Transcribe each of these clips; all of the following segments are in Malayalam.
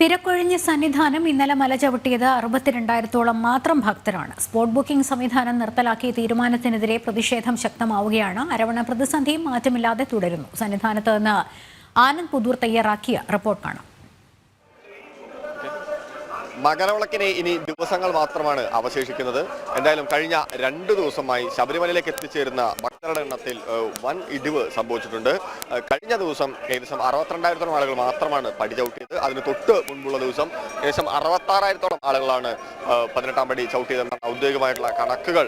തിരക്കൊഴിഞ്ഞ സന്നിധാനം ഇന്നലെ മല ചവിട്ടിയത് 62,000-ഓളം മാത്രം ഭക്തരാണ്. സ്പോട്ട് ബുക്കിംഗ് സംവിധാനം നിർത്തലാക്കിയ തീരുമാനത്തിനെതിരെ പ്രതിഷേധം ശക്തമാവുകയാണ്. അരവണ പ്രതിസന്ധിയും മാറ്റമില്ലാതെ തുടരുന്നു. സന്നിധാനത്ത് നിന്ന് ആനന്ദ് പുതൂർ തയ്യാറാക്കിയ റിപ്പോർട്ട് കാണാം. മകരവിളക്കിന് ഇനി ദിവസങ്ങൾ മാത്രമാണ് അവശേഷിക്കുന്നത്. എന്തായാലും കഴിഞ്ഞ 2 ദിവസമായി ശബരിമലയിലേക്ക് എത്തിച്ചേരുന്ന ഭക്തരുടെ എണ്ണത്തിൽ വൻ ഇടിവ് സംഭവിച്ചിട്ടുണ്ട്. കഴിഞ്ഞ ദിവസം ഏകദേശം 62,000-ഓളം ആളുകൾ മാത്രമാണ് പടി ചവിട്ടിയത്. അതിന് തൊട്ട് മുൻപുള്ള ദിവസം ഏകദേശം 66,000-ഓളം ആളുകളാണ് 18-ാം പടി ചവിട്ടിയതെന്നാണ് ഔദ്യോഗികമായിട്ടുള്ള കണക്കുകൾ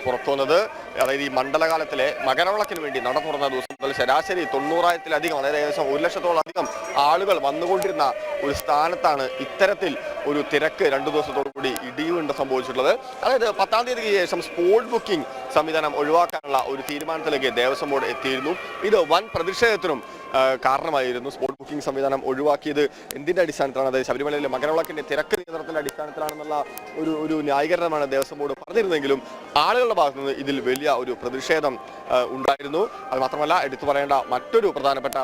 പുറത്തു വന്നത്. അതായത് ഈ മണ്ഡലകാലത്തിലെ മകരവിളക്കിന് വേണ്ടി നട തുറന്ന ദിവസം മുതൽ ശരാശരി 90,000-ലധികം, അതായത് ഏകദേശം 1,00,000-ഓളം ആളുകൾ വന്നുകൊണ്ടിരുന്ന ഒരു സ്ഥാനത്താണ് ഇത്തരത്തിൽ ഒരു തിരക്ക് 2 ദിവസത്തോടു കൂടി ഇടിവുണ്ട് സംഭവിച്ചിട്ടുള്ളത്. അതായത് 10-ാം തീയതിക്ക് ശേഷം സ്പോട്ട് ബുക്കിംഗ് സംവിധാനം ഒഴിവാക്കാനുള്ള ഒരു തീരുമാനത്തിലേക്ക് ദേവസ്വം ബോർഡ് എത്തിയിരുന്നു. ഇത് വൻ പ്രതിഷേധത്തിനും കാരണമായിരുന്നു. സ്പോട്ട് ബുക്കിംഗ് സംവിധാനം ഒഴിവാക്കിയത് എന്തിന്റെ അടിസ്ഥാനത്തിലാണ്? അതായത് ശബരിമലയിലെ മകരവിളക്കിന്റെ തിരക്ക് നിയന്ത്രണത്തിന്റെ അടിസ്ഥാനത്തിലാണെന്നുള്ള ഒരു ന്യായീകരണമാണ് ദേവസ്വം ബോർഡ് പറഞ്ഞിരുന്നെങ്കിലും ആളുകളുടെ ഭാഗത്തു നിന്ന് ഇതിൽ വലിയ ഒരു പ്രതിഷേധം ഉണ്ടായിരുന്നു. അത് മാത്രമല്ല, എടുത്തു പറയേണ്ട മറ്റൊരു പ്രധാനപ്പെട്ട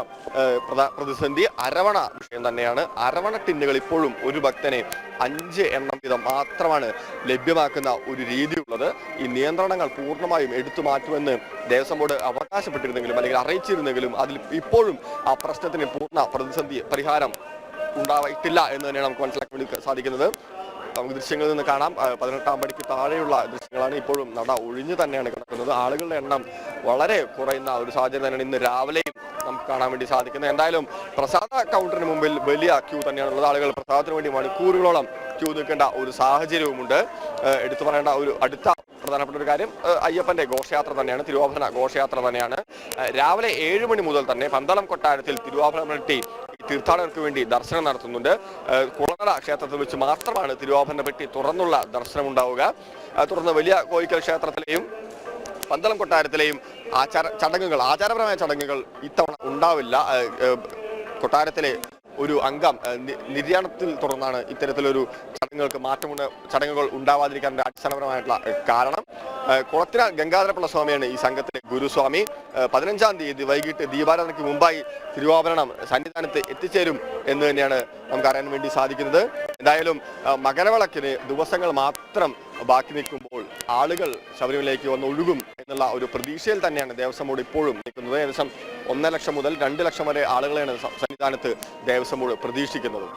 പ്രതിസന്ധി അരവണ വിഷയം തന്നെയാണ്. അരവണ ടിന്നുകൾ ഇപ്പോഴും ഒരു ഭക്തനെ 5 എണ്ണം വീതം മാത്രമാണ് ലഭ്യമാക്കുന്ന ഒരു രീതിയുള്ളത്. ഈ നിയന്ത്രണങ്ങൾ പൂർണ്ണമായും എടുത്തു മാറ്റുമെന്ന് ദേവസ്വം ബോർഡ് അവകാശപ്പെട്ടിരുന്നെങ്കിലും അല്ലെങ്കിൽ അറിയിച്ചിരുന്നെങ്കിലും അതിൽ ഇപ്പോഴും ആ പ്രശ്നത്തിന് പൂർണ്ണ പ്രതിസന്ധി പരിഹാരം ഉണ്ടായിട്ടില്ല എന്ന് തന്നെയാണ് നമുക്ക് മനസ്സിലാക്കാൻ വേണ്ടി സാധിക്കുന്നത്. നമുക്ക് ദൃശ്യങ്ങളിൽ നിന്ന് കാണാം, 18-ാം പടിക്ക് താഴെയുള്ള ദൃശ്യങ്ങളാണ്. ഇപ്പോഴും നട ഒഴിഞ്ഞു തന്നെയാണ് കിടക്കുന്നത്. ആളുകളുടെ എണ്ണം വളരെ കുറയുന്ന ഒരു സാഹചര്യം തന്നെയാണ് ഇന്ന് രാവിലെയും നമുക്ക് കാണാൻ വേണ്ടി സാധിക്കുന്നത്. എന്തായാലും പ്രസാദ കൗണ്ടറിന് മുമ്പിൽ വലിയ ക്യൂ തന്നെയാണുള്ളത്. ആളുകൾ പ്രസാദത്തിന് വേണ്ടി മണിക്കൂറുകളോളം ക്യൂ നിൽക്കേണ്ട ഒരു സാഹചര്യവുമുണ്ട്. എടുത്തു പറയേണ്ട ഒരു അടുത്ത പ്രധാനപ്പെട്ട ഒരു കാര്യം അയ്യപ്പന്റെ ഘോഷയാത്ര തന്നെയാണ്, തിരുവാഭരണ ഘോഷയാത്ര തന്നെയാണ്. രാവിലെ 7 മണി മുതൽ തന്നെ പന്തളം കൊട്ടാരത്തിൽ തിരുവാഭരണപ്പെട്ടി തീർത്ഥാടകർക്ക് വേണ്ടി ദർശനം നടത്തുന്നുണ്ട്. കുളങ്ങര ക്ഷേത്രത്തിൽ വെച്ച് മാത്രമാണ് തിരുവാഭരണ പെട്ടി തുറന്നുള്ള ദർശനം ഉണ്ടാവുക. തുടർന്ന് വലിയ കോയിക്കൽ ക്ഷേത്രത്തിലെയും പന്തളം കൊട്ടാരത്തിലെയും ആചാരപരമായ ചടങ്ങുകൾ ഇത്തവണ ഉണ്ടാവില്ല. കൊട്ടാരത്തിലെ ഒരു അംഗം നിര്യാണത്തിൽ തുടർന്നാണ് ഇത്തരത്തിലൊരു ചടങ്ങുകൾ ഉണ്ടാവാതിരിക്കാൻ അടിസ്ഥാനപരമായിട്ടുള്ള കാരണം. കുളത്തിന ഗംഗാധരപിള്ള സ്വാമിയാണ് ഈ സംഘത്തിലെ ഗുരുസ്വാമി. 15-ാം തീയതി വൈകിട്ട് ദീപാരാധനയ്ക്ക് മുമ്പായി തിരുവാഭരണം സന്നിധാനത്ത് എത്തിച്ചേരും എന്ന് തന്നെയാണ് നമുക്ക് അറിയാൻ വേണ്ടി സാധിക്കുന്നത്. എന്തായാലും മകരവിളക്കിന് ദിവസങ്ങൾ മാത്രം ബാക്കി നിൽക്കുമ്പോൾ ആളുകൾ ശബരിമലയിലേക്ക് വന്ന് ഒഴുകും എന്നുള്ള ഒരു പ്രതീക്ഷയിൽ തന്നെയാണ് ദേവസ്വം ബോർഡ് ഇപ്പോഴും നിൽക്കുന്നത്. ഏകദേശം 1 ലക്ഷം മുതൽ 2 ലക്ഷം വരെ ആളുകളെയാണ് സന്നിധാനത്ത് ദേവസ്വം ബോർഡ് പ്രതീക്ഷിക്കുന്നത്.